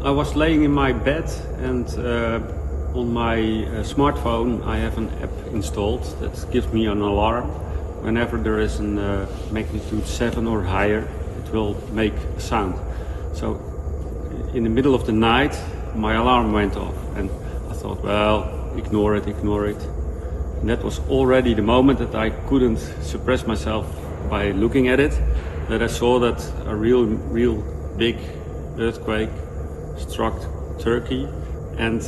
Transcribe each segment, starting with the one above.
I was laying in my bed and on my smartphone I have an app installed that gives me an alarm. Whenever there is a magnitude 7 or higher, it will make a sound. So in the middle of the night my alarm went off and I thought, well, ignore it. And that was already the moment that I couldn't suppress myself by looking at it, that I saw that a real big earthquake struck Turkey, and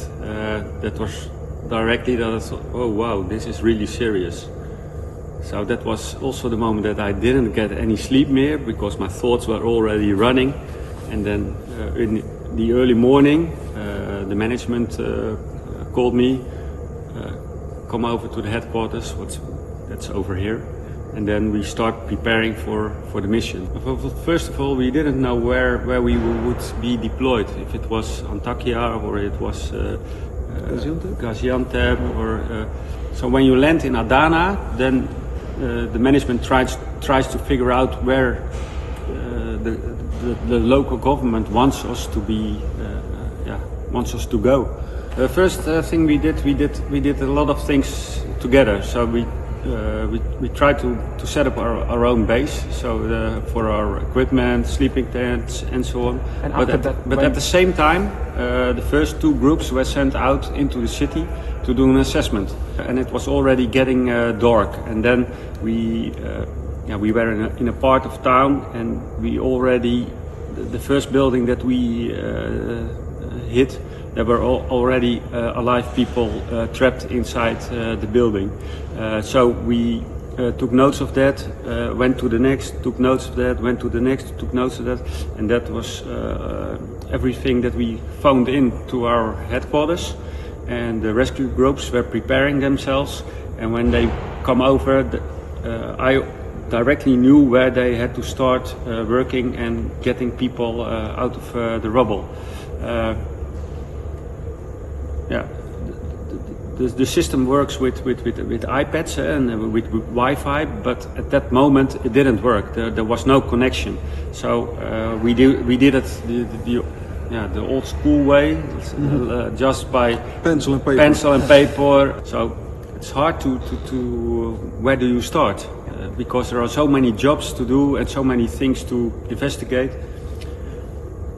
that was directly that I thought, oh wow, this is really serious. So that was also the moment that I didn't get any sleep more because my thoughts were already running. And then in the early morning, the management called me, come over to the headquarters, that's over here. And then we start preparing for the mission. First of all, we didn't know where we would be deployed, if it was Antakya or it was Gaziantep. So when you land in Adana, then the management tries to figure out where the local government wants us to be, wants us to go. The first thing we did a lot of things together. So we tried to set up our own base, so for our equipment, sleeping tents, and so on. And but at the same time, the first 2 groups were sent out into the city to do an assessment, and it was already getting dark. And then we were in a part of town, and we already the first building that we hit. There were already alive people trapped inside the building. So we took notes of that, went to the next, took notes of that, went to the next, took notes of that. And that was everything that we phoned in to our headquarters. And the rescue groups were preparing themselves. And when they come over, I directly knew where they had to start working and getting people out of the rubble. The system works with iPads and with Wi-Fi, but at that moment it didn't work. There was no connection. So we did it the old school way, just by pencil and paper. So it's hard to where do you start? Because there are so many jobs to do and so many things to investigate.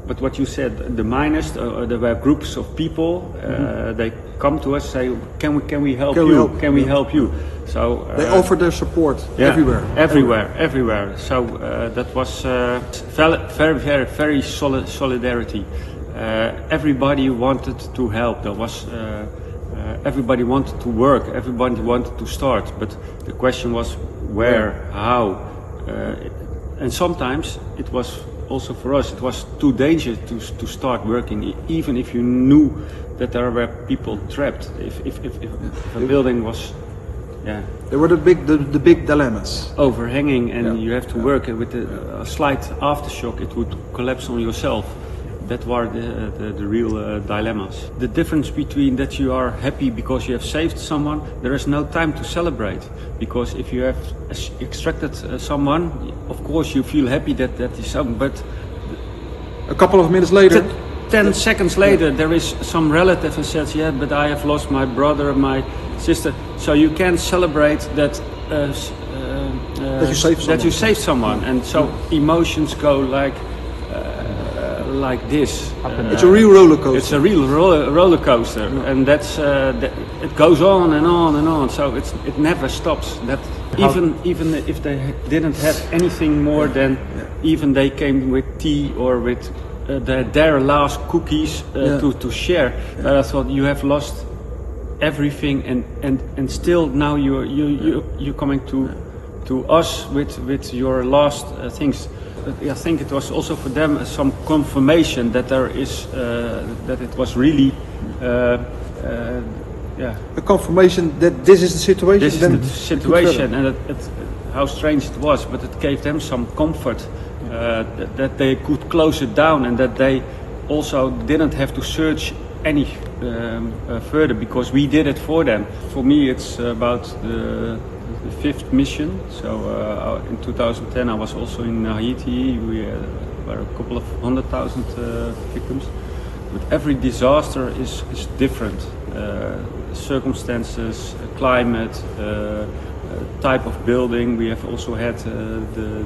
But what you said, the miners, there were groups of people. They come to us, say, "Can we help you? Can we help you?" So they offer their support everywhere. So that was very solid solidarity. Everybody wanted to help. There was everybody wanted to work. Everybody wanted to start. But the question was where, how, and sometimes it was. Also for us, it was too dangerous to start working, even if you knew that there were people trapped. If a building was, they were the big dilemmas. Overhanging, and you have to work with a slight aftershock, it would collapse on yourself. That were the real dilemmas. The difference between that you are happy because you have saved someone, there is no time to celebrate. Because if you have extracted someone, of course you feel happy that is something, but a couple of minutes later, 10 seconds later, there is some relative who says, yeah, but I have lost my brother, my sister. So you can celebrate that you saved someone. And so emotions go like this. It's a real roller coaster. It's a real roller coaster, and that's it goes on and on and on. So it never stops. That even if they didn't have anything more than even they came with tea or with their last cookies to share. But I thought you have lost everything, and still now you're coming to us with your last things. I think it was also for them some confirmation that there is that it was really a confirmation that this is the situation. This is the situation, and how strange it was, but it gave them some comfort that they could close it down, and that they also didn't have to search any further because we did it for them. For me, it's about the 5th mission. So in 2010 I was also in Haiti. We were a couple of 100,000 victims. But every disaster is different. Circumstances, climate, type of building. We have also had the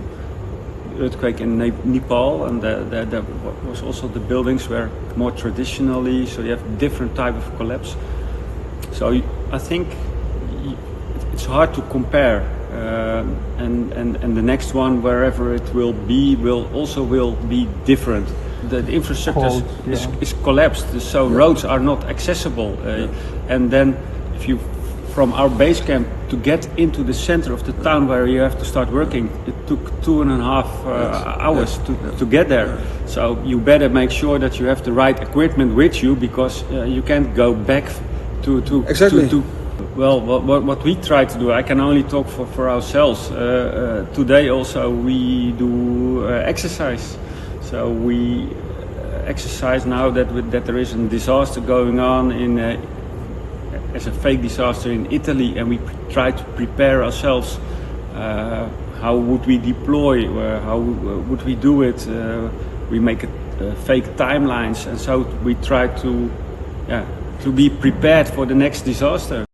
earthquake in Nepal, and there was also the buildings were more traditionally, so you have different type of collapse. So I think it's hard to compare, and the next one, wherever it will be, will be different. The infrastructure is collapsed, so roads are not accessible, and then if you from our base camp to get into the center of the town where you have to start working, it took 2.5 hours to get there. So you better make sure that you have the right equipment with you, because you can't go back to exactly. Well, what we try to do, I can only talk for ourselves. Today also we do exercise. So we exercise now that there is a disaster going on as a fake disaster in Italy, and we try to prepare ourselves. How would we deploy? How would we do it? We make fake timelines, and so we try to be prepared for the next disaster.